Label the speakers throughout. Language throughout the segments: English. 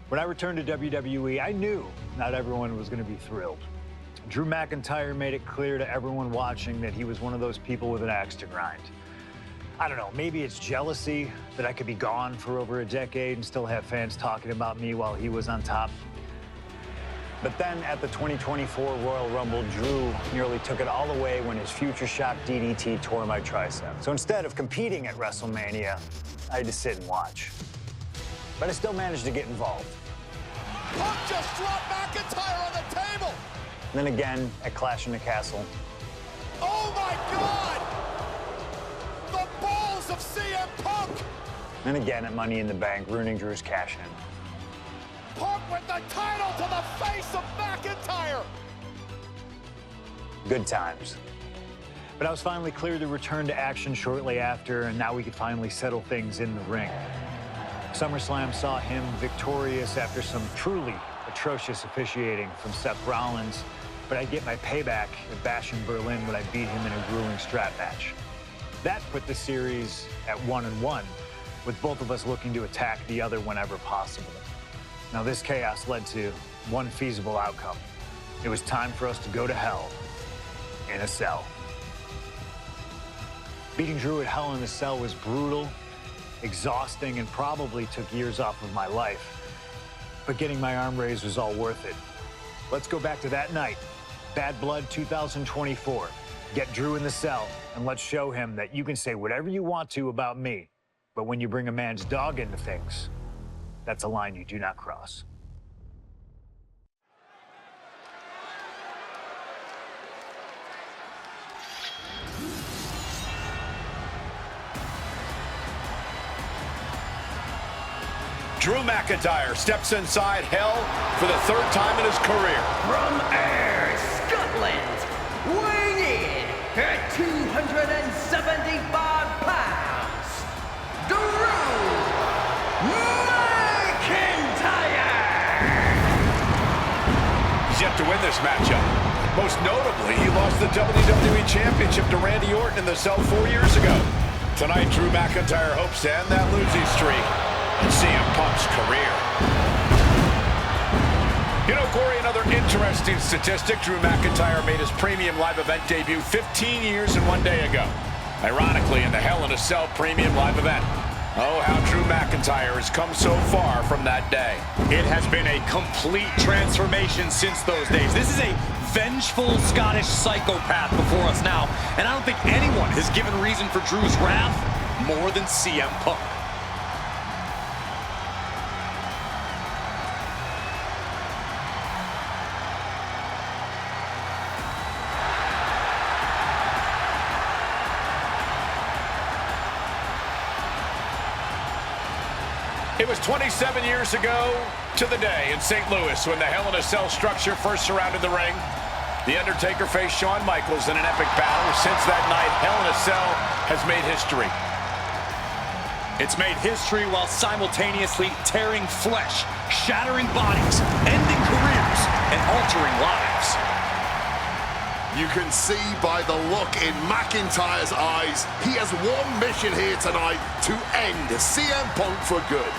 Speaker 1: When I returned to WWE, I knew not everyone was going to be thrilled. Drew McIntyre made it clear to everyone watching that he was one of those people with an axe to grind. I don't know, maybe it's jealousy that I could be gone for over a decade and still have fans talking about me while he was on top. But then at the 2024 Royal Rumble, Drew nearly took it all away when his future shock DDT tore my tricep. So instead of competing at WrestleMania, I had to sit and watch. But I still managed to get involved.
Speaker 2: Punk just dropped McIntyre on the table.
Speaker 1: And then again at Clash in the Castle.
Speaker 2: Oh my God! The balls of CM Punk!
Speaker 1: And again at Money in the Bank, ruining Drew's cash-in.
Speaker 2: Punk with the title to the face of McIntyre!
Speaker 1: Good times. But I was finally cleared to return to action shortly after, and now we could finally settle things in the ring. SummerSlam saw him victorious after some truly atrocious officiating from Seth Rollins, but I'd get my payback at Bash in Berlin when I beat him in a grueling strap match. That put the series at 1-1, with both of us looking to attack the other whenever possible. Now, this chaos led to one feasible outcome. It was time for us to go to hell in a cell. Beating Drew at Hell in a Cell was brutal, exhausting, and probably took years off of my life. But getting my arm raised was all worth it. Let's go back to that night, Bad Blood 2024. Get Drew in the cell, and let's show him that you can say whatever you want to about me, but when you bring a man's dog into things, that's a line you do not cross.
Speaker 3: Drew McIntyre steps inside Hell for the third time in his career.
Speaker 4: From Ayr, Scotland, weighing in at 275 pounds, Drew McIntyre!
Speaker 3: He's yet to win this matchup. Most notably, he lost the WWE Championship to Randy Orton in the cell 4 years ago. Tonight, Drew McIntyre hopes to end that losing streak and CM Punk's career. You know, Corey, another interesting statistic. Drew McIntyre made his premium live event debut 15 years and 1 day ago. Ironically, in the Hell in a Cell premium live event. Oh, how Drew McIntyre has come so far from that day.
Speaker 5: It has been a complete transformation since those days. This is a vengeful Scottish psychopath before us now, and I don't think anyone has given reason for Drew's wrath more than CM Punk.
Speaker 3: It was 27 years ago to the day in St. Louis when the Hell in a Cell structure first surrounded the ring. The Undertaker faced Shawn Michaels in an epic battle. Since that night, Hell in a Cell has made history.
Speaker 5: It's made history while simultaneously tearing flesh, shattering bodies, ending careers, and altering lives.
Speaker 6: You can see by the look in McIntyre's eyes, he has one mission here tonight: to end CM Punk for good.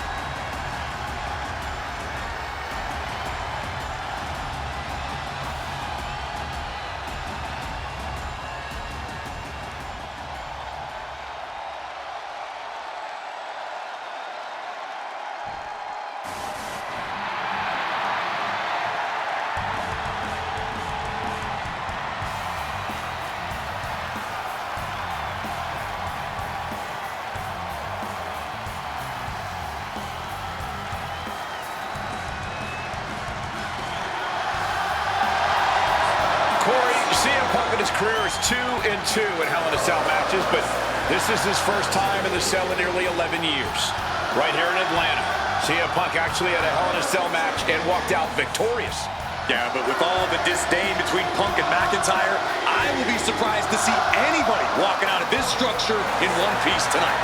Speaker 3: His career is 2-2 in Hell in a Cell matches, but this is his first time in the cell in nearly 11 years. Right here in Atlanta, CM Punk actually had a Hell in a Cell match and walked out victorious.
Speaker 5: Yeah, but with all the disdain between Punk and McIntyre, I will be surprised to see anybody walking out of this structure in one piece tonight.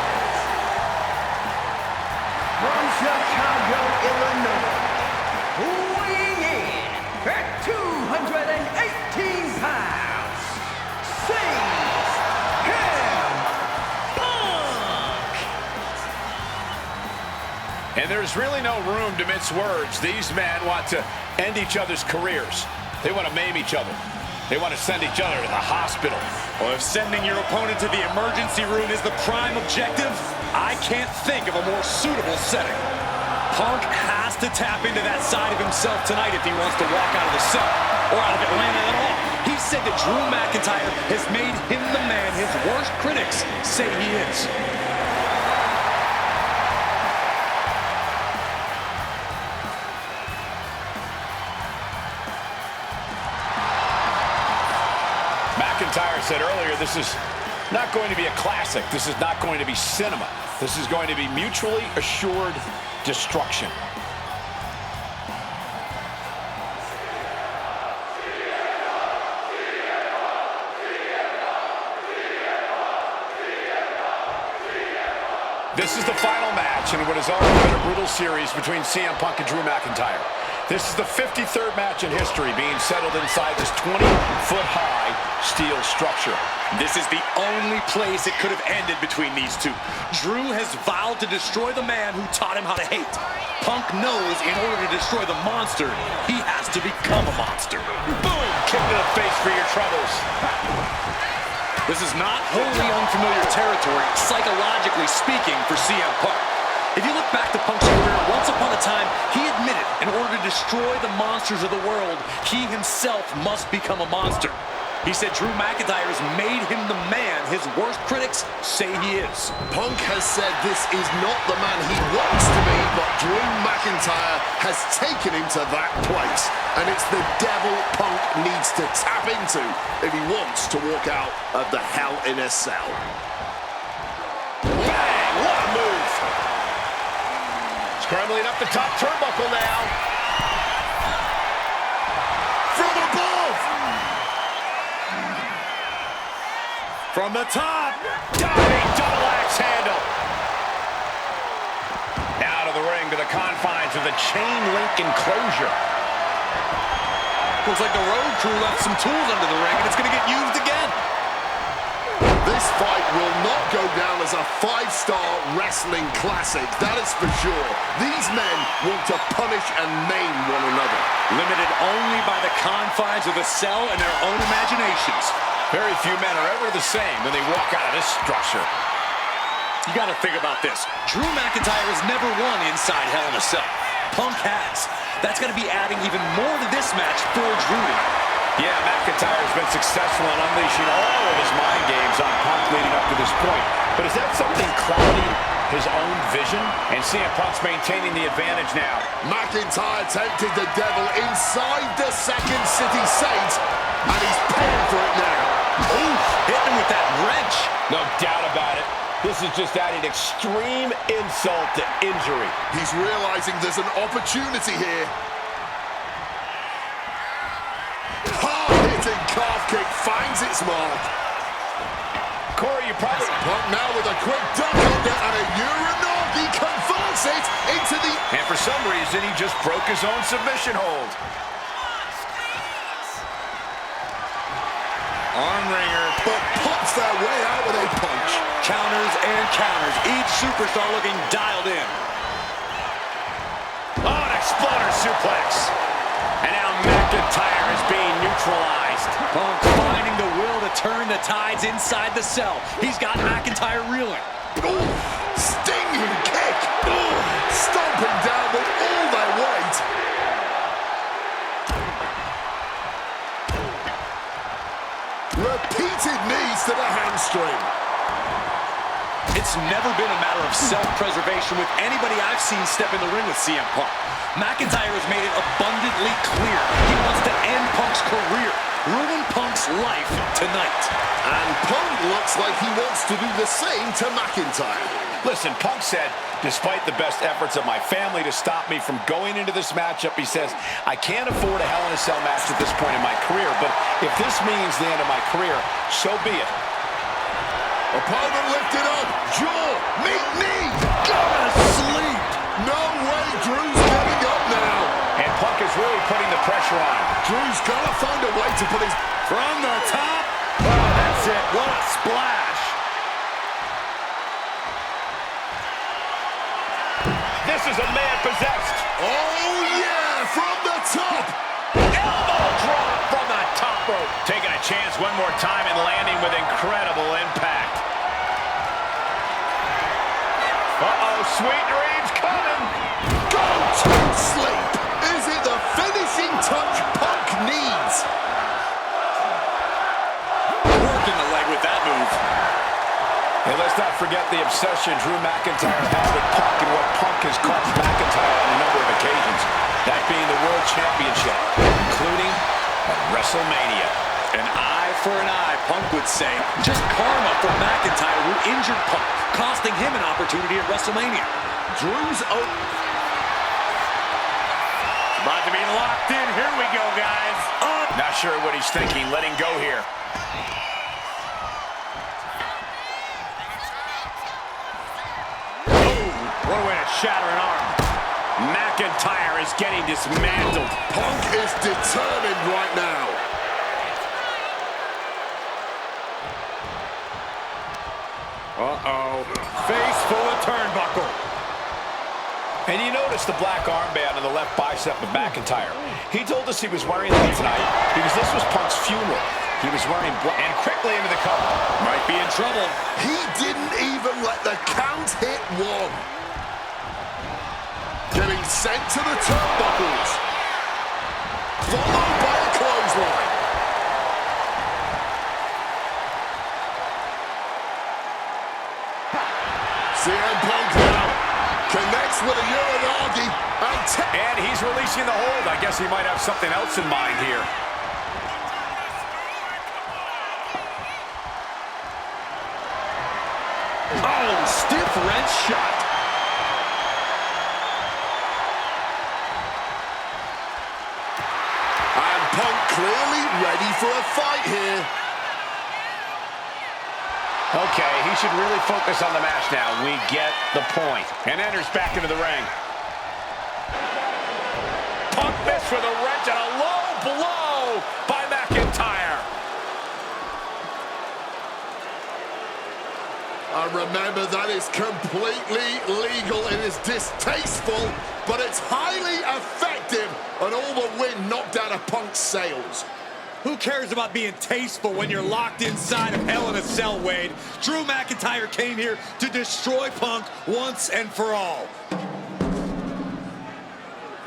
Speaker 4: From Chicago, Illinois, weighing in at 218 pounds,
Speaker 3: And there's there's really no room to mince words. These men want to end each other's careers. They want to maim each other. They want to send each other to the hospital.
Speaker 5: Well, if sending your opponent to the emergency room is the prime objective, I can't think of a more suitable setting. Punk has to tap into that side of himself tonight if he wants to walk out of the cell, or out of Atlanta at all. He said that Drew McIntyre has made him the man his worst critics say he is.
Speaker 3: McIntyre said earlier, this is not going to be a classic. This is not going to be cinema. This is going to be mutually assured destruction. This is the final match in what has already been a brutal series between CM Punk and Drew McIntyre. This is the 53rd match in history being settled inside this 20-foot-high steel structure.
Speaker 5: This is the only place it could have ended between these two. Drew has vowed to destroy the man who taught him how to hate. Punk knows in order to destroy the monster, he has to become a monster.
Speaker 3: Boom! Kick to the face for your troubles.
Speaker 5: This is not wholly unfamiliar territory, psychologically speaking, for CM Punk. If you look back to Punk's career, once upon a time, he admitted in order to destroy the monsters of the world, he himself must become a monster. He said Drew McIntyre has made him the man his worst critics say he is.
Speaker 6: Punk has said this is not the man he wants to be, but Drew McIntyre has taken him to that place. And it's the devil Punk needs to tap into if he wants to walk out of the Hell in a Cell.
Speaker 3: Bang! What a move! Scrambling up the top turnbuckle now.
Speaker 6: From above!
Speaker 3: From the top, diving double axe handle. Out of the ring to the confines of the chain link enclosure.
Speaker 5: Looks like the road crew left some tools under the ring, and it's going to get used again.
Speaker 6: This fight will not go down as a 5-star wrestling classic, that is for sure. These men want to punish and maim one another.
Speaker 5: Limited only by the confines of the cell and their own imaginations.
Speaker 3: Very few men are ever the same when they walk out of this structure.
Speaker 5: You got to think about this. Drew McIntyre has never won inside Hell in a Cell. Punk has. That's going to be adding even more to this match for Drew.
Speaker 3: Yeah, McIntyre has been successful in unleashing all of his mind games on Punk leading up to this point. But is that something clouding his own vision? And CM Punk's maintaining the advantage now.
Speaker 6: McIntyre tempted the devil inside the Second City Saint, and he's paying for it now.
Speaker 5: Ooh, hitting him with that wrench.
Speaker 3: No doubt about it. This is just adding extreme insult to injury.
Speaker 6: He's realizing there's an opportunity here. Hard-hitting calf kick finds its mark.
Speaker 3: Corey, you probably...
Speaker 6: Punk now with a quick duck under and a Uranagi converts it into the...
Speaker 3: And for some reason, he just broke his own submission hold. Arm wringer.
Speaker 6: But pops their way out with a punch.
Speaker 5: Counters and counters. Each superstar looking dialed in.
Speaker 3: Oh, an exploder suplex. And now McIntyre is being neutralized.
Speaker 5: Punk finding the will to turn the tides inside the cell. He's got McIntyre reeling.
Speaker 6: Ooh, stinging kick. Ooh, stomping down with all their weight. Repeated knees to the hamstring.
Speaker 5: It's never been a matter of self-preservation with anybody I've seen step in the ring with CM Punk. McIntyre has made it abundantly clear he wants to end Punk's career, ruin Punk's life tonight.
Speaker 6: And Punk looks like he wants to do the same to McIntyre.
Speaker 3: Listen, Punk said, despite the best efforts of my family to stop me from going into this matchup, he says, I can't afford a Hell in a Cell match at this point in my career, but if this means the end of my career, so be it.
Speaker 6: Opponent lifted up, jaw, meet knee,
Speaker 5: Go to sleep.
Speaker 6: no way Drew's getting up now.
Speaker 3: And Punk is really putting the pressure on.
Speaker 6: Drew's gotta find a way to put his...
Speaker 5: From the top. Oh, that's it. What a splash.
Speaker 3: This is a man possessed.
Speaker 6: Oh, yeah, from the top.
Speaker 3: Elbow drop from the top rope. Taking a chance one more time and landing with incredible impact. Uh-oh, sweet dreams coming.
Speaker 6: Go to sleep. Is it the finishing touch Punk needs?
Speaker 5: Working the leg with that move.
Speaker 3: And let's not forget the obsession Drew McIntyre has with Punk and what Punk has cost McIntyre on a number of occasions. That being the World Championship, including at WrestleMania.
Speaker 5: An eye for an eye, Punk would say. Just karma for McIntyre, who injured Punk, costing him an opportunity at WrestleMania.
Speaker 6: Drew's open.
Speaker 5: About to be locked in. Here we go, guys.
Speaker 3: Not sure what he's thinking, letting go here.
Speaker 5: What a way to shatter an arm. McIntyre is getting dismantled.
Speaker 6: Punk is determined right now.
Speaker 5: Uh-oh. Face full of turnbuckle.
Speaker 3: And you notice the black armband on the left bicep of McIntyre. He told us he was wearing that tonight because this was Punk's funeral. He was wearing black and quickly into the cover.
Speaker 5: Might be in trouble.
Speaker 6: He didn't even let the count hit one. Getting sent to the turnbuckles. Followed by a clothesline. CM Punk now connects with a Uranagi
Speaker 3: and he's releasing the hold. I guess he might have something else in mind here.
Speaker 5: Oh, stiff wrench shot.
Speaker 6: And Punk clearly ready for a fight here.
Speaker 3: Okay, he should really focus on the match now. We get the point. And enters back into the ring. Punk missed with a wrench and a low blow by McIntyre.
Speaker 6: And remember, that is completely legal. It is distasteful, but it's highly effective. And all the wind knocked out of Punk's sails.
Speaker 5: Who cares about being tasteful when you're locked inside of Hell in a Cell, Wade? Drew McIntyre came here to destroy Punk once and for all.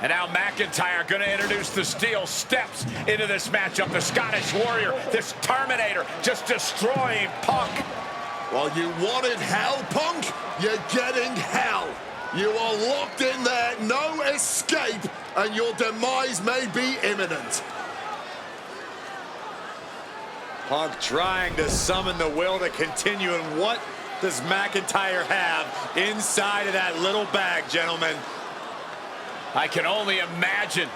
Speaker 3: And now McIntyre going to introduce the steel steps into this matchup. The Scottish Warrior, this Terminator, just destroying Punk.
Speaker 6: Well, you wanted hell, Punk? You're getting hell. You are locked in there, no escape, and your demise may be imminent.
Speaker 5: Punk trying to summon the will to continue, and what does McIntyre have inside of that little bag, gentlemen?
Speaker 3: I can only imagine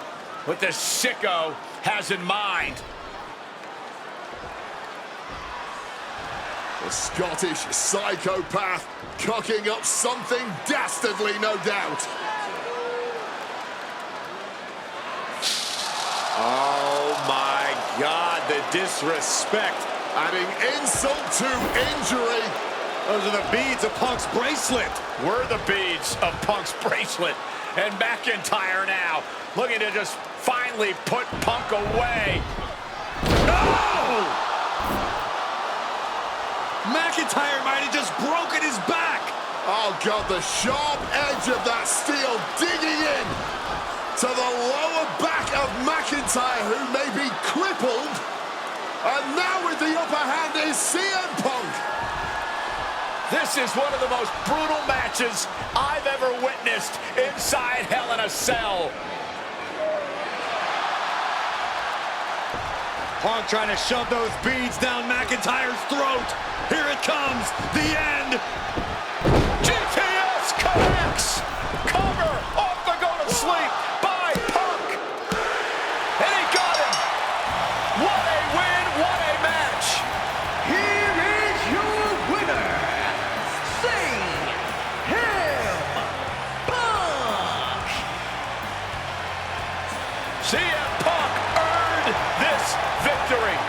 Speaker 3: what this sicko has in mind.
Speaker 6: The Scottish psychopath cooking up something dastardly, no doubt.
Speaker 5: Oh my God, the disrespect.
Speaker 6: Adding insult to injury.
Speaker 5: Those are the beads of Punk's bracelet.
Speaker 3: We're the beads of Punk's bracelet. And McIntyre now looking to just finally put Punk away.
Speaker 5: No! McIntyre might have just broken his back.
Speaker 6: Oh, God, the sharp edge of that steel digging in to the lower back of McIntyre, who may be crippled. And now with the upper hand is CM Punk.
Speaker 3: This is one of the most brutal matches I've ever witnessed inside Hell in a Cell.
Speaker 5: Punk trying to shove those beads down McIntyre's throat. Here it comes, the end.
Speaker 3: GTS connects. Cover off the go to sleep by Punk. And he got him. What a win, what a match.
Speaker 4: Here is your winner, CM Punk.
Speaker 3: CM Punk earned this victory.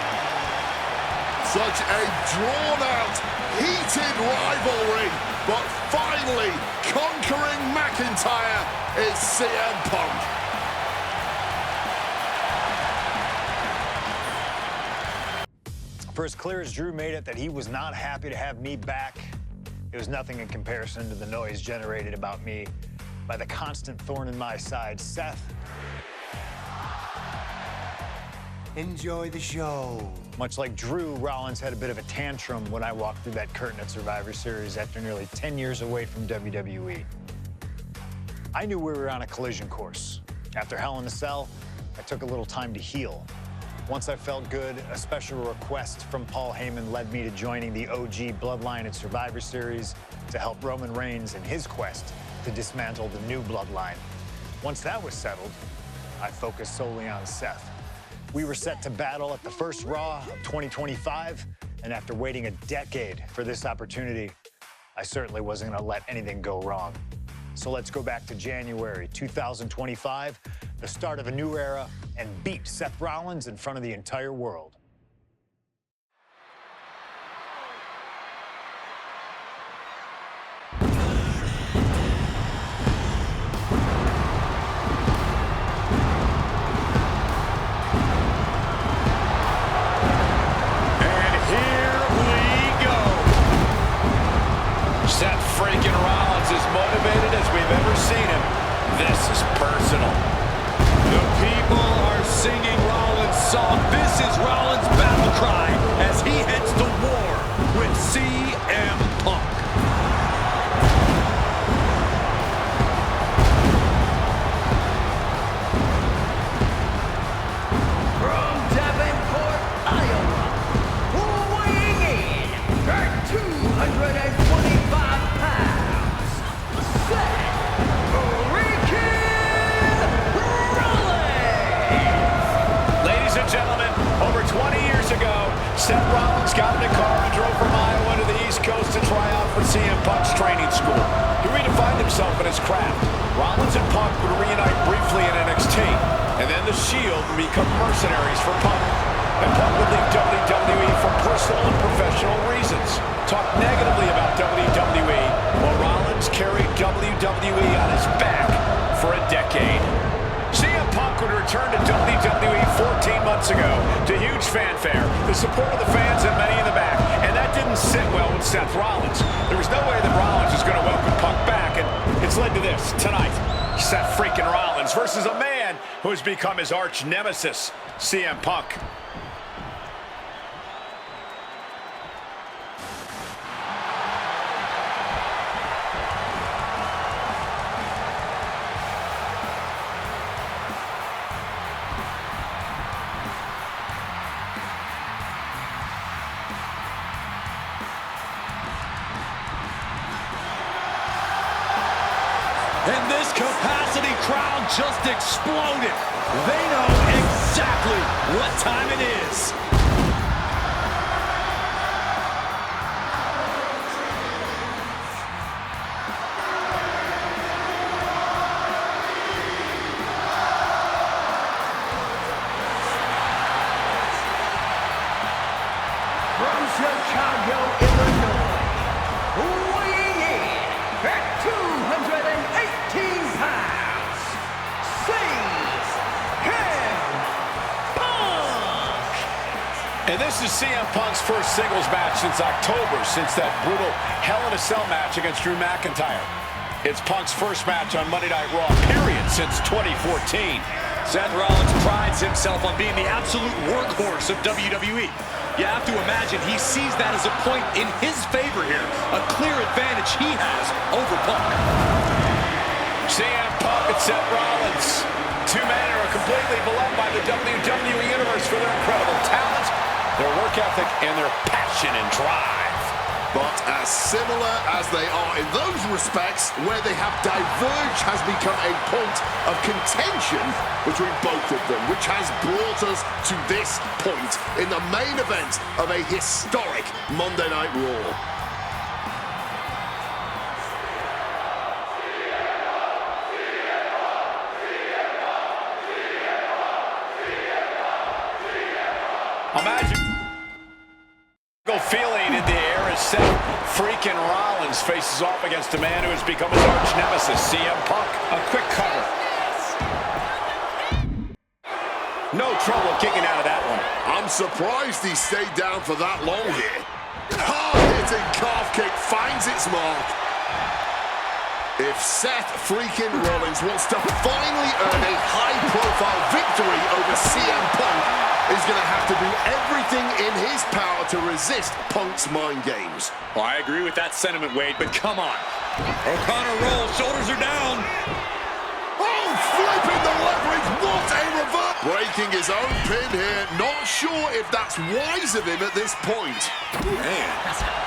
Speaker 6: Such a drawn-out, heated rivalry, but finally conquering McIntyre is CM Punk.
Speaker 1: For as clear as Drew made it that he was not happy to have me back, it was nothing in comparison to the noise generated about me by the constant thorn in my side, Seth.
Speaker 4: Enjoy the show.
Speaker 1: Much like Drew, Rollins had a bit of a tantrum when I walked through that curtain at Survivor Series after nearly 10 years away from WWE. I knew we were on a collision course. After Hell in a Cell, I took a little time to heal. Once I felt good, a special request from Paul Heyman led me to joining the OG Bloodline at Survivor Series to help Roman Reigns in his quest to dismantle the new Bloodline. Once that was settled, I focused solely on Seth. We were set to battle at the first Raw of 2025, and after waiting a decade for this opportunity, I certainly wasn't gonna let anything go wrong. So let's go back to January 2025, the start of a new era, and beat Seth Rollins in front of the entire world.
Speaker 3: Seth freaking Rollins is motivated as we've ever seen him. This is personal.
Speaker 5: The people are singing Rollins' song. This is Rollins' battle cry as he heads to war with CM Punk.
Speaker 4: From Davenport, Iowa, weighing in at 225 pounds, Seth freaking Rollins!
Speaker 3: Ladies and gentlemen, over 20 years ago, Seth Rollins got in a car and drove from Iowa to the East Coast to try out for CM Punk's training school. He redefined himself in his craft. Rollins and Punk would reunite briefly in NXT, and then the Shield would become mercenaries for Punk. And Punk would leave WWE for personal and professional reasons. Talk negatively about WWE, while Rollins carried WWE on his back for a decade. CM Punk would return to WWE 14 months ago to huge fanfare, the support of the fans and many in the back, and that didn't sit well with Seth Rollins. There was no way that Rollins was going to welcome Punk back, and it's led to this tonight. Seth freaking Rollins versus a man who has become his arch nemesis, CM Punk.
Speaker 5: And this capacity crowd just exploded. They know exactly what time it is.
Speaker 4: From Chicago, Illinois, weighing in at 218 pounds, CM Punk!
Speaker 3: And this is CM Punk's first singles match since October, since that brutal Hell in a Cell match against Drew McIntyre. It's Punk's first match on Monday Night Raw, period, since 2014.
Speaker 5: Seth Rollins prides himself on being the absolute workhorse of WWE. You have to imagine he sees that as a point in his favor here, a clear advantage he has over Punk.
Speaker 3: CM Punk and Seth Rollins, two men who are completely beloved by the WWE Universe for their incredible talent, their work ethic, and their passion and drive.
Speaker 6: But as similar as they are in those respects, where they have diverged has become a point of contention between both of them, which has brought us to this point in the main event of a historic Monday Night Raw.
Speaker 3: feeling in the air as Seth freaking Rollins faces off against a man who has become his arch nemesis, CM Punk. A quick cover. No trouble kicking out of that one.
Speaker 6: I'm surprised he stayed down for that long here. Hard-hitting calf kick finds its mark. If Seth freaking Rollins wants to finally earn a high-profile victory over CM Punk, he's going to have to do everything in his power to resist Punk's mind games.
Speaker 5: Well, I agree with that sentiment, Wade, but come on. O'Connor rolls, shoulders are down.
Speaker 6: Oh, flipping the leverage, what a reverse! Breaking his own pin here, not sure if that's wise of him at this point.
Speaker 3: Man,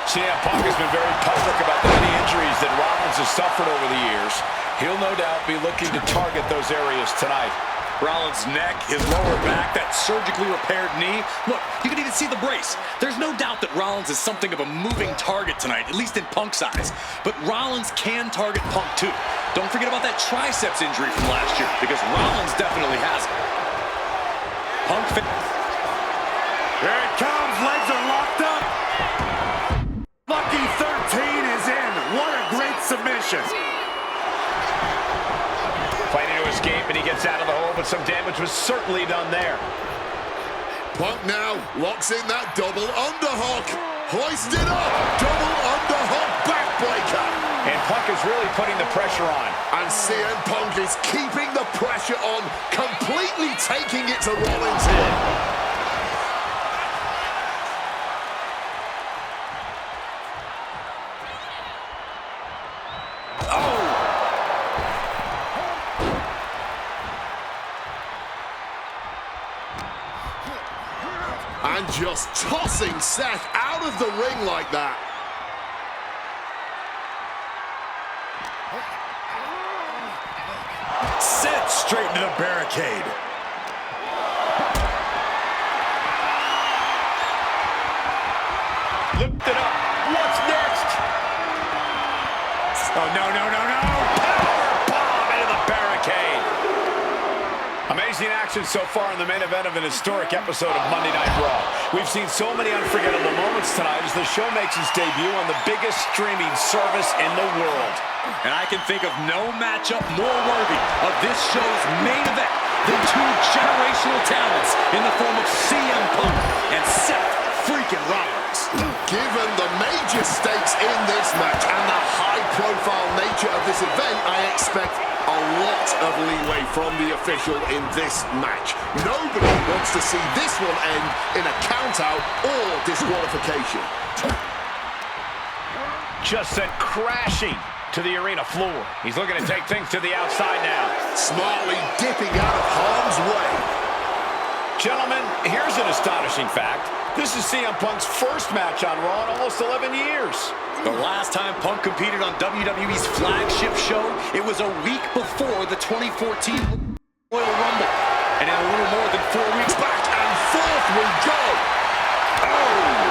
Speaker 3: CM Punk has been very public about the many injuries that Rollins has suffered over the years. He'll no doubt be looking to target those areas tonight.
Speaker 5: Rollins' neck, his lower back, that surgically repaired knee. Look, you can even see the brace. There's no doubt that Rollins is something of a moving target tonight, at least in Punk's eyes. But Rollins can target Punk too. Don't forget about that triceps injury from last year, because Rollins definitely has it. Punk fit.
Speaker 4: Here it comes, legs are locked up. Lucky 13 is in. What a great submission.
Speaker 3: Fighting to escape, and he gets out of the hole, but some damage was certainly done there.
Speaker 6: Punk now locks in that double underhook. Hoisted up, double underhook backbreaker.
Speaker 3: And Punk is really putting the pressure on.
Speaker 6: And CM Punk is keeping the pressure on, completely taking it to Rollins here. And just tossing Seth out of the ring like that.
Speaker 4: Sent straight into the barricade.
Speaker 3: Lift it up. What's next?
Speaker 4: Oh, no, no, no, no.
Speaker 3: Power bomb into the barricade. Amazing action so far in the main event of an historic episode of Monday Night Raw. We've seen so many unforgettable moments tonight as the show makes its debut on the biggest streaming service in the world.
Speaker 5: And I can think of no matchup more worthy of this show's main event than two generational talents in the form of CM Punk and Seth freaking Rollins.
Speaker 6: Given the major stakes in this match and the high-profile nature of this event, I expect a lot of leeway from the official in this match. Nobody wants to see this one end in a count-out or disqualification.
Speaker 3: Just sent crashing to the arena floor. He's looking to take things to the outside now.
Speaker 6: Smartly dipping out of harm's way.
Speaker 3: Gentlemen, here's an astonishing fact. This is CM Punk's first match on Raw in almost 11 years.
Speaker 5: The last time Punk competed on WWE's flagship show, it was a week before the 2014 Royal Rumble. And in a little more than 4 weeks,
Speaker 6: Back and forth we go. Oh!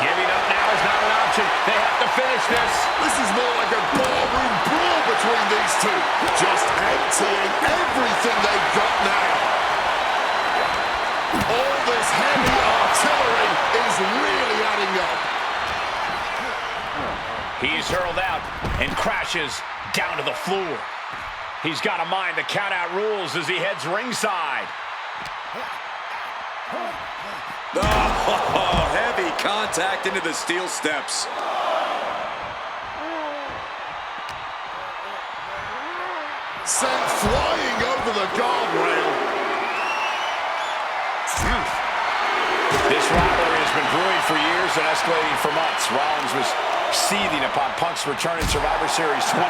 Speaker 3: Giving up now is not an option. They have to finish this.
Speaker 6: This is more like a ballroom brawl between these two. Just emptying everything they've got now. All this heavy artillery is really adding up.
Speaker 3: He's hurled out and crashes down to the floor. He's got to mind the count-out rules as he heads ringside.
Speaker 5: oh, heavy contact into the steel steps.
Speaker 6: Sent flying over the guardrail.
Speaker 3: This rivalry has been brewing for years and escalating for months. Rollins was seething upon Punk's return in Survivor Series 2023,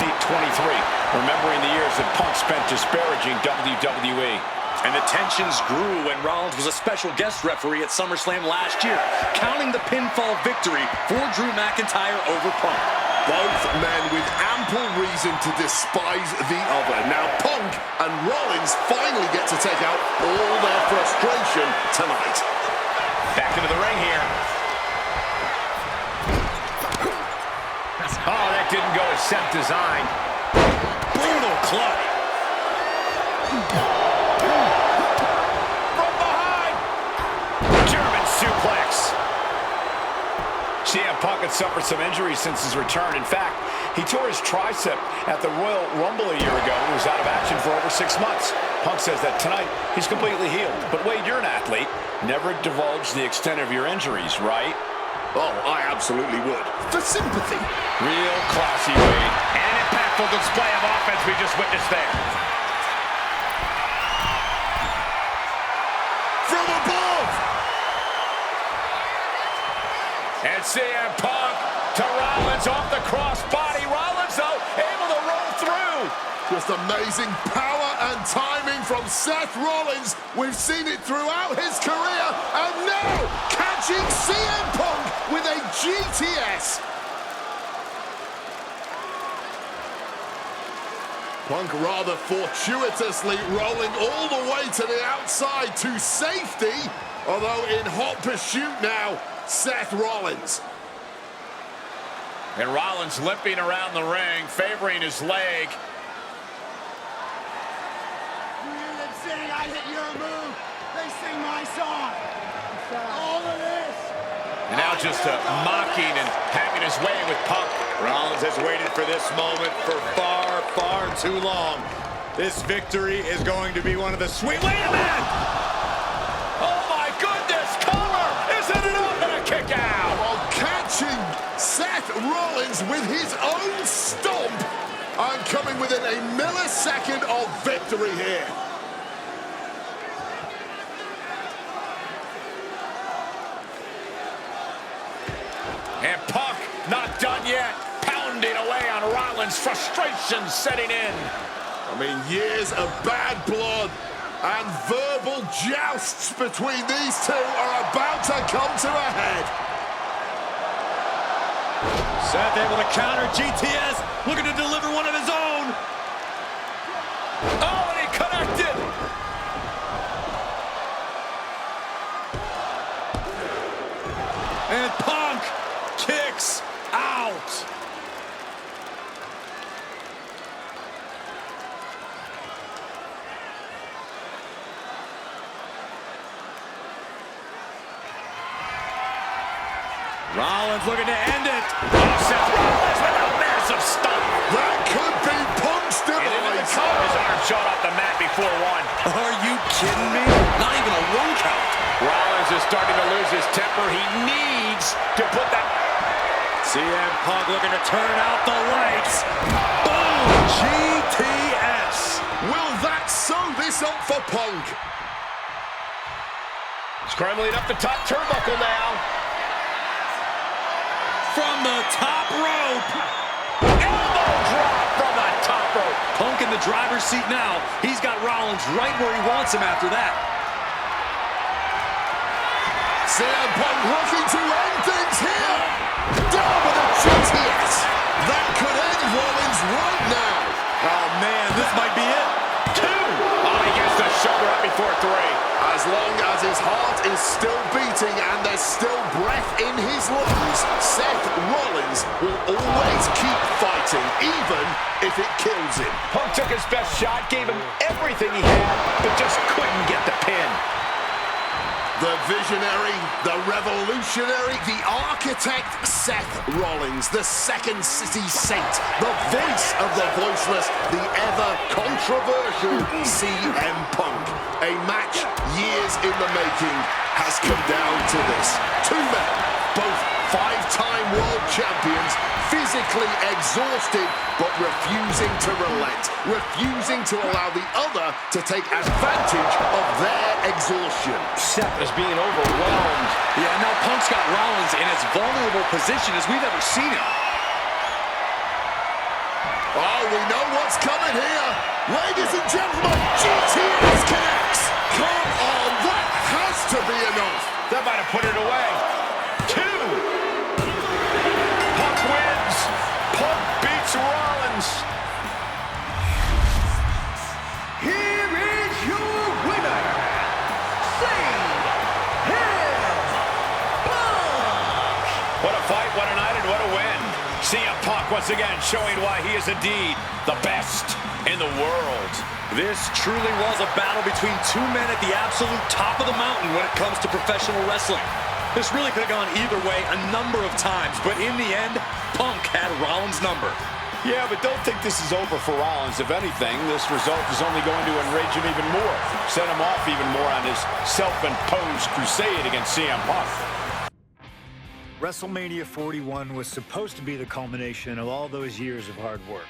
Speaker 3: remembering the years that Punk spent disparaging WWE.
Speaker 5: And the tensions grew when Rollins was a special guest referee at SummerSlam last year, counting the pinfall victory for Drew McIntyre over Punk.
Speaker 6: Both men with ample reason to despise the other. Now Punk and Rollins finally get to take out all their frustration tonight.
Speaker 3: Back into the ring here. Oh, that didn't go as Seth designed.
Speaker 5: Brutal club.
Speaker 3: From behind. German suplex. suffered some injuries since his return. In fact, he tore his tricep at the Royal Rumble a year ago and was out of action for over 6 months. Punk says that tonight he's completely healed. But Wade, you're an athlete. Never divulge the extent of your injuries, right?
Speaker 6: Oh, I absolutely would. For sympathy.
Speaker 3: Real classy, Wade. And an impactful display of offense we just witnessed there.
Speaker 6: From above!
Speaker 3: And CM Punk to Rollins off the crossbody. Rollins, though, able to roll through.
Speaker 6: Just amazing power and timing from Seth Rollins. We've seen it throughout his career. And now, catching CM Punk with a GTS. Punk rather fortuitously rolling all the way to the outside to safety. Although in hot pursuit now, Seth Rollins.
Speaker 3: And Rollins limping around the ring, favoring his leg.
Speaker 2: Saying I hit your move, they sing my song. All of this.
Speaker 3: And now just mocking and having his way with Punk.
Speaker 5: Rollins has waited for this moment for far, far too long. This victory is going to be one of the sweet... Wait a minute!
Speaker 3: Oh my goodness, cover! Isn't it up and a kick out?
Speaker 6: While catching Seth Rollins with his own stomp. I'm coming within a millisecond of victory here.
Speaker 3: And Punk not done yet, pounding away on Rollins, frustration setting in.
Speaker 6: I mean, years of bad blood and verbal jousts between these two are about to come to a head.
Speaker 5: Seth able to counter GTS, looking to deliver one of his own.
Speaker 3: Oh, and he connected.
Speaker 5: And Punk kicks out. Rollins looking to end it.
Speaker 3: Oh, Seth Rollins with a massive stomp.
Speaker 6: That could be Punk's demise.
Speaker 3: His arm shot off the mat before one.
Speaker 5: Are you kidding me? Not even a 1 count.
Speaker 3: Rollins is starting to lose his temper. He needs to put that...
Speaker 5: CM Punk looking to turn out the lights. Boom! GTS.
Speaker 6: Will that sew this up for Punk?
Speaker 3: Scrambling up the top turnbuckle now.
Speaker 5: From the top rope.
Speaker 3: Elbow drop from the top rope.
Speaker 5: Punk in the driver's seat now. He's got Rollins right where he wants him after that.
Speaker 6: CM Punk looking to end things here. Down with a GTS. That could end Rollins right now.
Speaker 5: Oh, man, this might be it.
Speaker 3: 2. Oh, he gets the shoulder up before 3.
Speaker 6: As long as his heart is still beating and there's still breath in his lungs, Seth Rollins will always keep fighting, even if it kills him.
Speaker 3: Punk took his best shot, gave him everything he had, but just couldn't get the pin.
Speaker 6: The visionary, the revolutionary, the architect, Seth Rollins, the Second City Saint, the voice of the voiceless, the ever-controversial CM Punk. A match years in the making has come down to this. 2 men, both 5-time world champions, physically exhausted, but refusing to relent, refusing to allow the other to take advantage of their exhaustion.
Speaker 3: Seth is being overwhelmed.
Speaker 5: Yeah, now Punk's got Rollins in as vulnerable position as we've ever seen him.
Speaker 6: Oh, we know what's coming here. Ladies and gentlemen, GTS connects. Come on, that has to be enough.
Speaker 3: That might have put it away. 2. Punk wins. Punk beats Rollins.
Speaker 2: Here is your winner, CM Punk.
Speaker 3: What a fight, what a night, and what a win. CM Punk once again showing why he is indeed the best in the world.
Speaker 5: This truly was a battle between 2 men at the absolute top of the mountain when it comes to professional wrestling. This really could have gone either way a number of times, but in the end, Punk had Rollins' number.
Speaker 3: Yeah, but don't think this is over for Rollins. If anything, this result is only going to enrage him even more, set him off even more on his self-imposed crusade against CM Punk.
Speaker 1: WrestleMania 41 was supposed to be the culmination of all those years of hard work.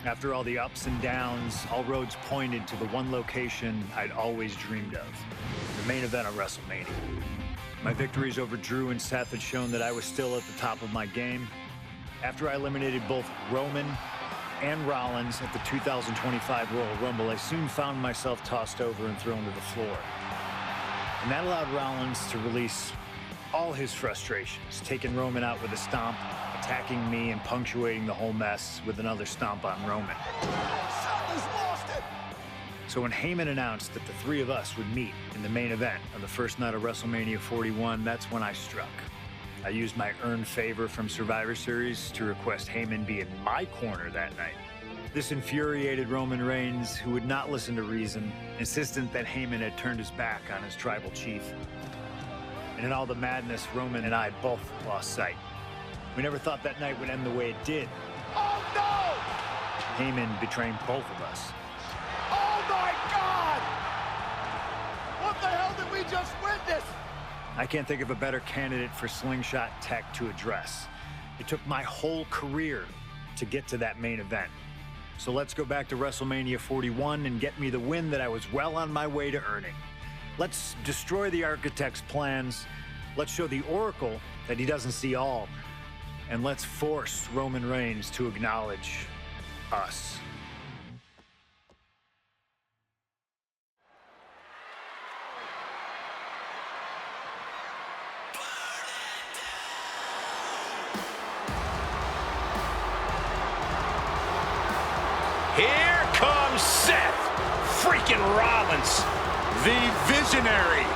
Speaker 1: After all the ups and downs, all roads pointed to the one location I'd always dreamed of, the main event of WrestleMania. My victories over Drew and Seth had shown that I was still at the top of my game. After I eliminated both Roman and Rollins at the 2025 Royal Rumble, I soon found myself tossed over and thrown to the floor. And that allowed Rollins to release all his frustrations, taking Roman out with a stomp, attacking me, and punctuating the whole mess with another stomp on Roman. So when Heyman announced that the three of us would meet in the main event on the first night of WrestleMania 41, that's when I struck. I used my earned favor from Survivor Series to request Heyman be in my corner that night. This infuriated Roman Reigns, who would not listen to reason, insistent that Heyman had turned his back on his tribal chief. And in all the madness, Roman and I both lost sight. We never thought that night would end the way it did.
Speaker 2: Oh, no!
Speaker 1: Heyman betraying both of us.
Speaker 2: Oh, my God! What the hell did we just witness?
Speaker 1: I can't think of a better candidate for slingshot tech to address. It took my whole career to get to that main event. So let's go back to WrestleMania 41 and get me the win that I was well on my way to earning. Let's destroy the Architect's plans. Let's show the Oracle that he doesn't see all. And let's force Roman Reigns to acknowledge us.
Speaker 3: Here comes Seth freaking Rollins,
Speaker 5: The visionary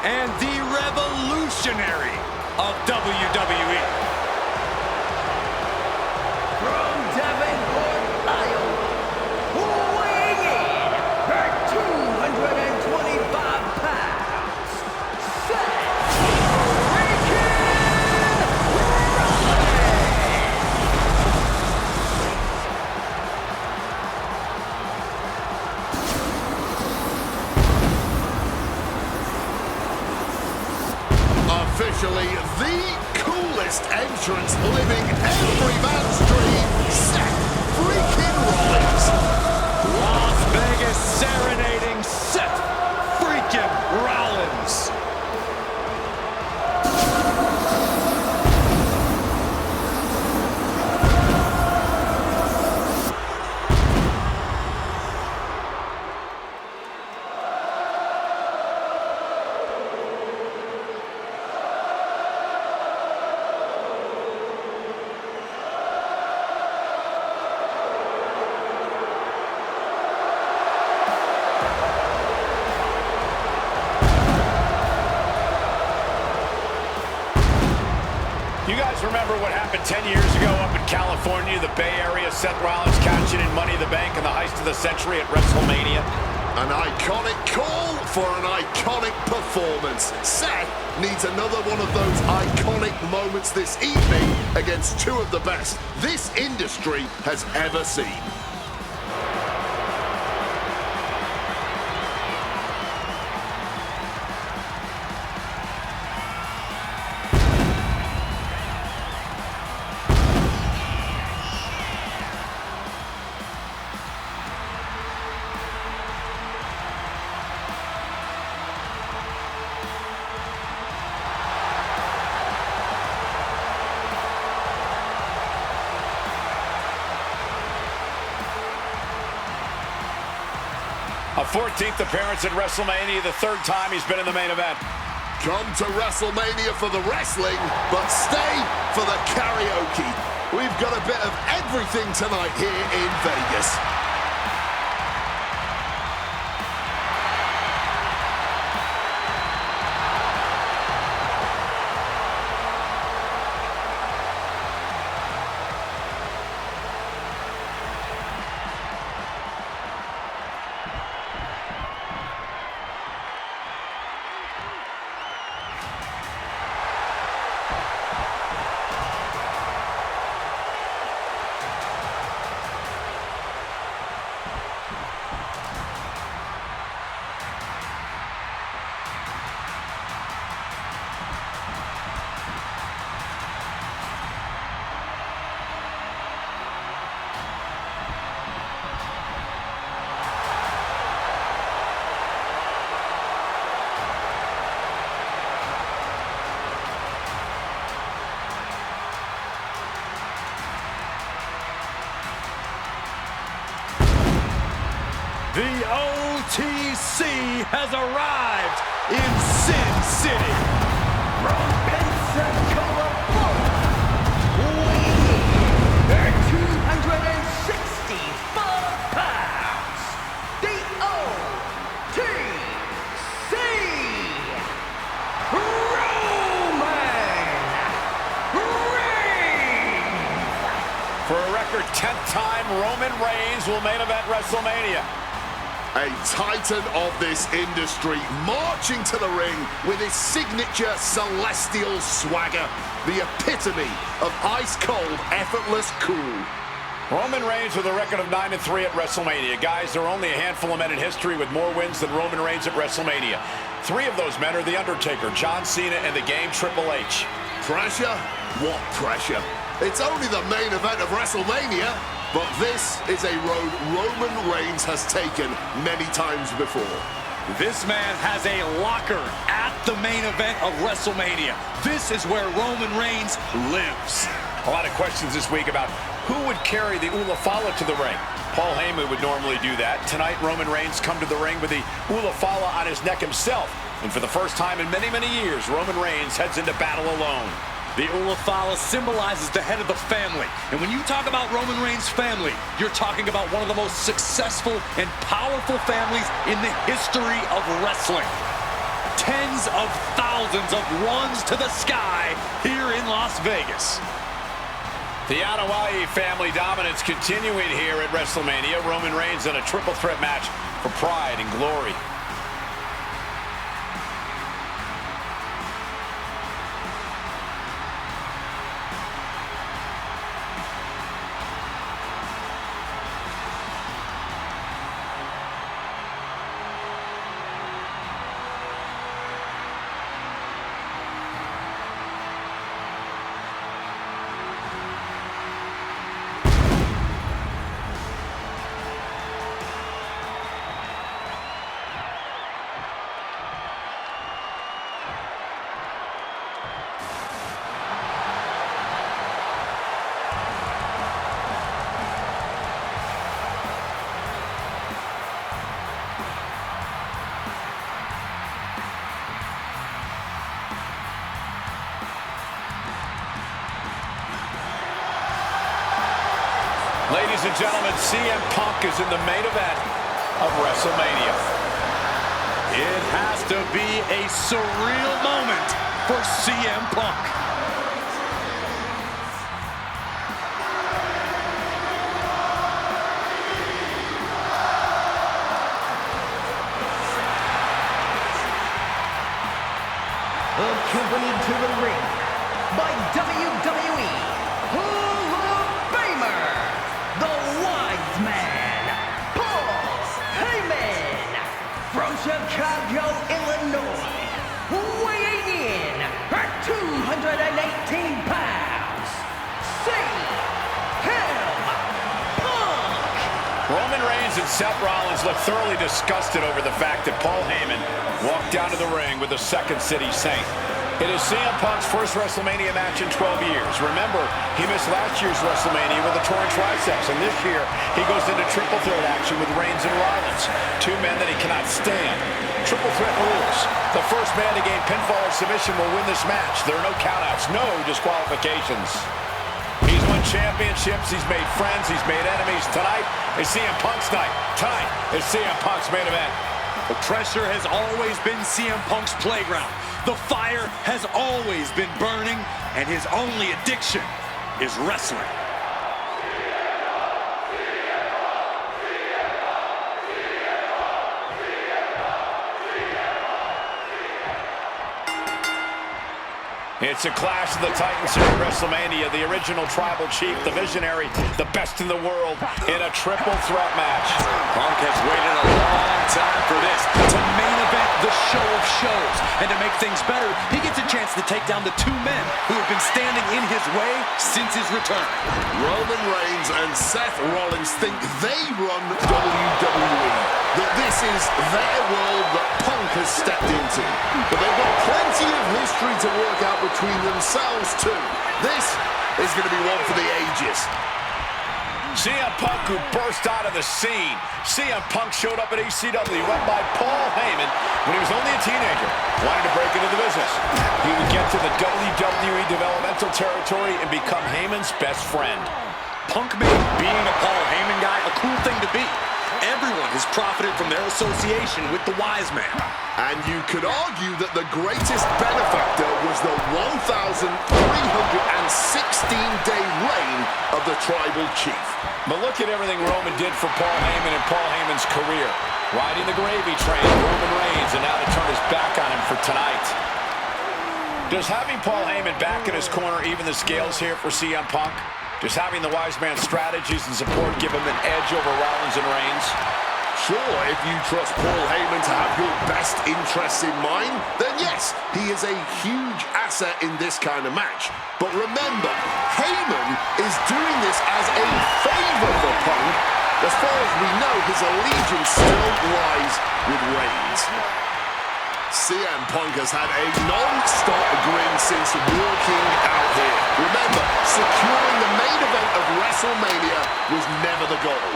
Speaker 5: and the revolutionary of WWE.
Speaker 7: From Davenport, Iowa, weighing in at 225 pounds, Seth freaking Rollins!
Speaker 6: Officially the coolest entrance living every man's dream, Seth freaking Rollins.
Speaker 5: Las Vegas serenading Seth freaking Rollins.
Speaker 3: You guys remember what happened 10 years ago up in California, the Bay Area? Seth Rollins catching in Money in the Bank and the heist of the century at WrestleMania.
Speaker 6: An iconic call for an iconic performance. Seth needs another one of those iconic moments this evening against two of the best this industry has ever seen.
Speaker 3: A 14th appearance at WrestleMania, the third time he's been in the main event.
Speaker 6: Come to WrestleMania for the wrestling, but stay for the karaoke. We've got a bit of everything tonight here in Vegas.
Speaker 5: The OTC has arrived in Sin City.
Speaker 7: From Pensacola, Florida, weighing in at 265 pounds, the OTC, Roman Reigns.
Speaker 3: For a record 10th time, Roman Reigns will main event WrestleMania.
Speaker 6: A titan of this industry marching to the ring with his signature celestial swagger, the epitome of ice-cold, effortless cool.
Speaker 3: Roman Reigns with a record of 9-3 at WrestleMania. Guys, there are only a handful of men in history with more wins than Roman Reigns at WrestleMania. 3 of those men are The Undertaker, John Cena, and the Game Triple H.
Speaker 6: Pressure? What pressure? It's only the main event of WrestleMania. But this is a road Roman Reigns has taken many times before.
Speaker 5: This man has a locker at the main event of WrestleMania. This is where Roman Reigns lives.
Speaker 3: A lot of questions this week about who would carry the Ulafala to the ring. Paul Heyman would normally do that. Tonight, Roman Reigns come to the ring with the Ulafala on his neck himself. And for the first time in many, many years, Roman Reigns heads into battle alone.
Speaker 5: The Ulafala symbolizes the head of the family. And when you talk about Roman Reigns' family, you're talking about one of the most successful and powerful families in the history of wrestling. Tens of thousands of runs to the sky here in Las Vegas.
Speaker 3: The Anoa'i family dominance continuing here at WrestleMania. Roman Reigns in a triple threat match for pride and glory. Ladies and gentlemen, CM Punk is in the main event of WrestleMania.
Speaker 5: It has to be a surreal moment for CM Punk.
Speaker 7: Accompanied to the ring by WWE Hall of Famer, the Wise Man, Paul Heyman, from Chicago, Illinois, weighing in at 218 pounds, CM Punk.
Speaker 3: Roman Reigns and Seth Rollins look thoroughly disgusted over the fact that Paul Heyman walked down to the ring with the Second City Saint. It is CM Punk's first WrestleMania match in 12 years. Remember, he missed last year's WrestleMania with a torn triceps, and this year he goes into triple threat action with Reigns and Rollins, 2 men that he cannot stand. Triple threat rules. The first man to gain pinfall or submission will win this match. There are no countouts, no disqualifications. He's won championships, he's made friends, he's made enemies. Tonight is CM Punk's night. Tonight is CM Punk's main event.
Speaker 5: The pressure has always been CM Punk's playground. The fire has always been burning, and his only addiction is wrestling.
Speaker 3: It's a clash of the Titans here at WrestleMania. The original tribal chief, the visionary, the best in the world in a triple threat match.
Speaker 5: Punk has waited a long time for this, to main event the show of shows. And to make things better, he gets a chance to take down the 2 men who have been standing in his way since his return.
Speaker 6: Roman Reigns and Seth Rollins think they run WWE, that this is their world that Punk has stepped into. But they've got plenty of history to work out between themselves too. This is going to be one for the ages.
Speaker 3: CM Punk, who burst out of the scene. CM Punk showed up at ECW, run by Paul Heyman when he was only a teenager, wanted to break into the business. He would get to the WWE developmental territory and become Heyman's best friend.
Speaker 5: Punk made being a Paul Heyman guy a cool thing to be. Everyone has profited from their association with the Wise Man.
Speaker 6: And you could argue that the greatest benefactor was the 1,316-day reign of the Tribal Chief.
Speaker 3: But look at everything Roman did for Paul Heyman and Paul Heyman's career. Riding the gravy train, Roman Reigns, and now to turn his back on him for tonight. Does having Paul Heyman back in his corner even the scales here for CM Punk? Does having the Wise Man's strategies and support give him an edge over Rollins and Reigns?
Speaker 6: Sure, if you trust Paul Heyman to have your best interests in mind, then yes, he is a huge asset in this kind of match. But remember, Heyman is doing this as a favor for Punk. As far as we know, his allegiance still lies with Reigns. CM Punk has had a non-stop grin since walking out here. Remember, securing the main event of WrestleMania was never the goal.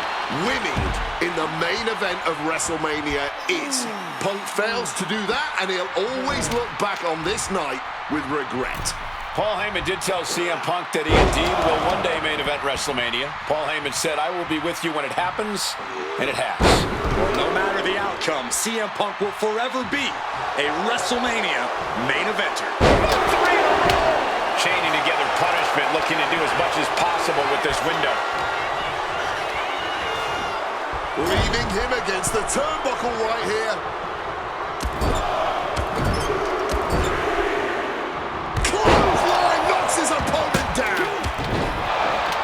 Speaker 6: Winning in the main event of WrestleMania is. Punk fails to do that, and he'll always look back on this night with regret.
Speaker 3: Paul Heyman did tell CM Punk that he indeed will one day main event WrestleMania. Paul Heyman said, "I will be with you when it happens," and it has.
Speaker 5: Well, no matter the outcome, CM Punk will forever be a WrestleMania main eventer.
Speaker 3: Chaining together punishment, looking to do as much as possible with this window.
Speaker 6: Leaving him against the turnbuckle right here. Clothesline knocks his opponent down.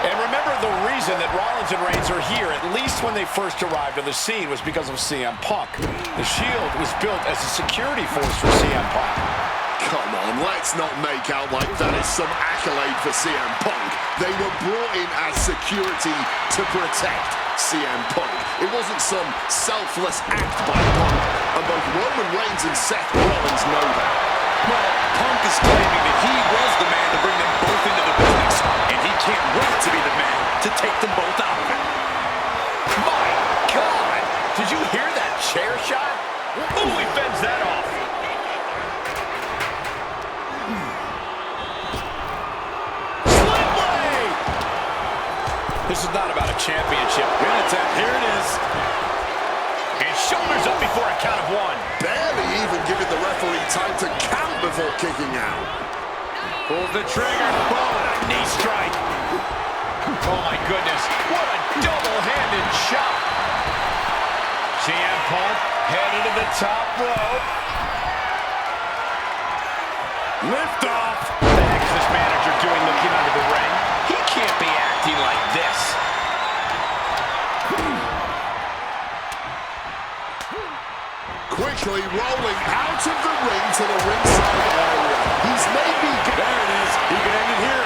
Speaker 3: And remember, the reason that Rollins and Reigns are here, at least when they first arrived on the scene, was because of CM Punk. The Shield was built as a security force for CM Punk.
Speaker 6: Come on, let's not make out like that is some accolade for CM Punk. They were brought in as security to protect CM Punk. It wasn't some selfless act by Punk, and both Roman Reigns and Seth Rollins know that.
Speaker 5: Well, Punk is claiming that he was the man to bring them both into the business, and he can't wait to be the man to take them both out of it.
Speaker 3: My God! Did you hear that chair shot? Ooh, he fends that off. This is not about a championship.
Speaker 5: Good attempt. Here it is.
Speaker 3: And shoulders up before a count of one.
Speaker 6: Barely even giving the referee time to count before kicking out.
Speaker 3: Pulls the trigger. Boom. Knee strike. Oh, my goodness. What a double-handed shot. CM Punk headed to the top rope.
Speaker 4: Lift off.
Speaker 3: What the heck is this manager doing looking under the ring? He can't be acting like this.
Speaker 6: Quickly rolling out of the ring to the ringside area. He's maybe...
Speaker 5: There it is. He can end it here.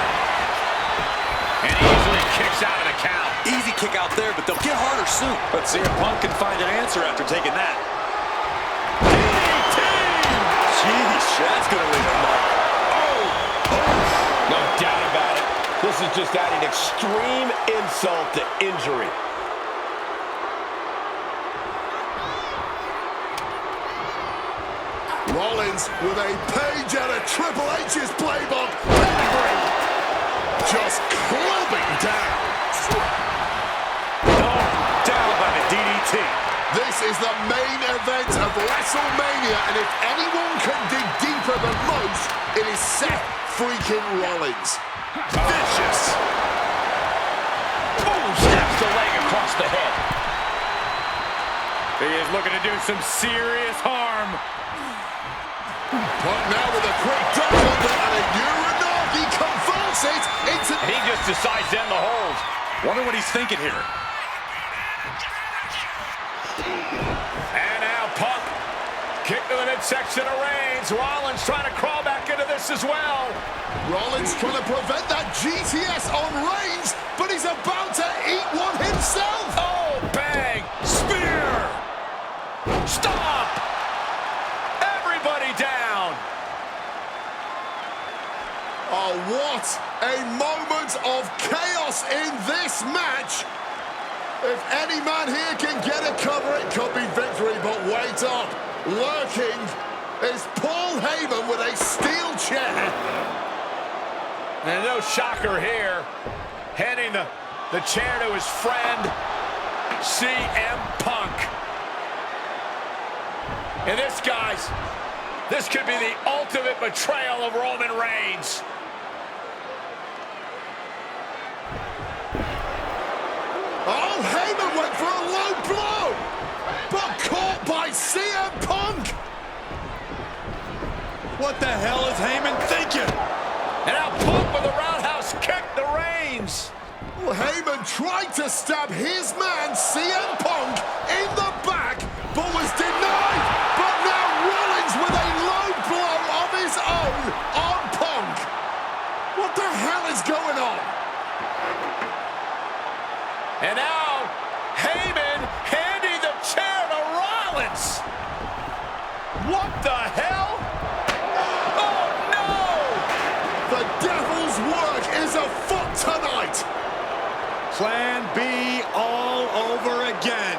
Speaker 3: And he easily kicks out of the count.
Speaker 5: Easy kick out there, but they'll get harder soon. But CM Punk can find an answer after taking that. Sheesh, that's going to leave a mark.
Speaker 3: No doubt about it. This is just adding extreme insult to injury.
Speaker 6: Rollins with a page out of Triple H's playbook. Pedigree. Just clubbing down.
Speaker 5: Down by the DDT.
Speaker 6: This is the main event of WrestleMania, and if anyone can dig deeper than most, it is Seth freaking Rollins.
Speaker 3: Vicious. Boom, snaps the leg across the head.
Speaker 4: He is looking to do some serious harm.
Speaker 6: Punk now with a quick double and a Uranagi converts it into...
Speaker 3: He just decides to end the hold.
Speaker 5: Wonder what he's thinking here.
Speaker 3: And now Punk. Kick to the midsection of Reigns. Rollins trying to crawl back into this as well.
Speaker 6: Rollins trying to prevent that GTS on Reigns, but he's about to eat one himself.
Speaker 3: Oh, bang. Spear. Stop. Everybody down.
Speaker 6: Oh, what a moment of chaos in this match. If any man here can get a cover, it could be victory, but wait up. Lurking is Paul Heyman with a steel chair.
Speaker 3: And no shocker here, handing the chair to his friend, CM Punk. And this, guys, this could be the ultimate betrayal of Roman Reigns.
Speaker 6: Oh, Heyman went for a low blow, but caught by CM Punk.
Speaker 4: What the hell is Heyman thinking?
Speaker 3: And now Punk with a roundhouse kick to Reigns.
Speaker 6: Well, Heyman tried to stab his man, CM Punk, in the back, but was denied. But now Rollins with a low blow of his own on Punk. What the hell is going on?
Speaker 3: And now Heyman handing the chair to Rollins. What the hell? Oh, no!
Speaker 6: The devil's work is afoot tonight.
Speaker 4: Plan B all over again.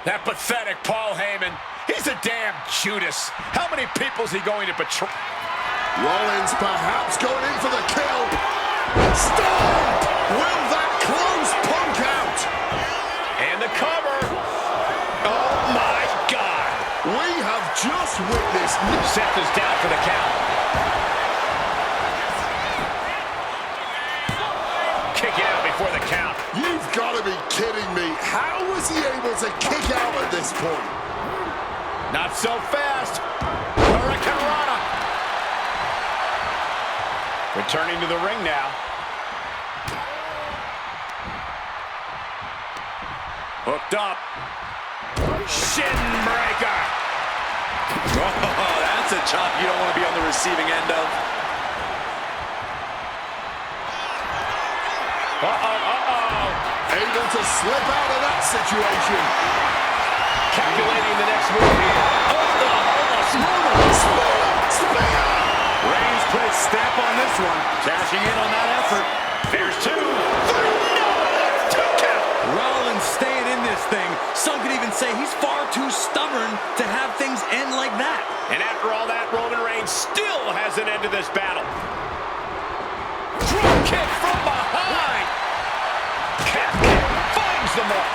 Speaker 3: That pathetic Paul Heyman. He's a damn Judas. How many people's he going to betray?
Speaker 6: Rollins perhaps going in for the kill. Stop! Will that close Punk out?
Speaker 3: And the cover. Oh, my God.
Speaker 6: We have just witnessed...
Speaker 3: Seth is down for the count. Kick it out before the count.
Speaker 6: You've got to be kidding me. How was he able to kick out at this point?
Speaker 3: Not so fast. Hurricanrana. Returning to the ring now. Hooked up. Shin breaker.
Speaker 5: Oh, that's a chop you don't want to be on the receiving end of.
Speaker 6: Able to slip out of that situation.
Speaker 3: Calculating the next move here.
Speaker 6: Spear!
Speaker 4: Reigns put his stamp on this one, cashing in on that effort.
Speaker 3: There's two. Two count.
Speaker 5: Rollins staying in this thing. Some could even say he's far too stubborn to have things end like that.
Speaker 3: And after all that, Roman Reigns still has an end to this battle. Drop kick from behind. Calf kick finds the mark.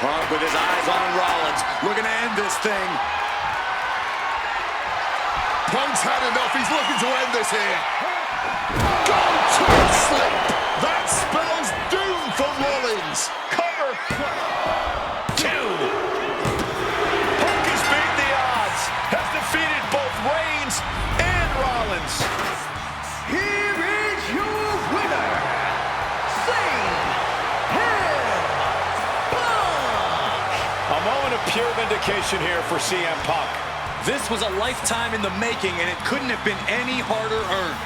Speaker 5: Punk with his eyes on Rollins, looking to end this thing.
Speaker 6: Punk's had enough. He's looking to end this here. Go to sleep. That spells doom for Rollins.
Speaker 3: Cover. Two. Punk has beat the odds. Has defeated both Reigns and Rollins.
Speaker 7: Here is your winner,
Speaker 3: A moment of pure vindication here for CM Punk.
Speaker 5: This was a lifetime in the making, and it couldn't have been any harder earned.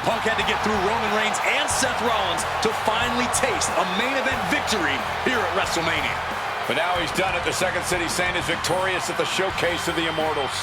Speaker 5: Punk had to get through Roman Reigns and Seth Rollins to finally taste a main event victory here at WrestleMania.
Speaker 3: But now he's done it. The Second City Saint is victorious at the Showcase of the Immortals.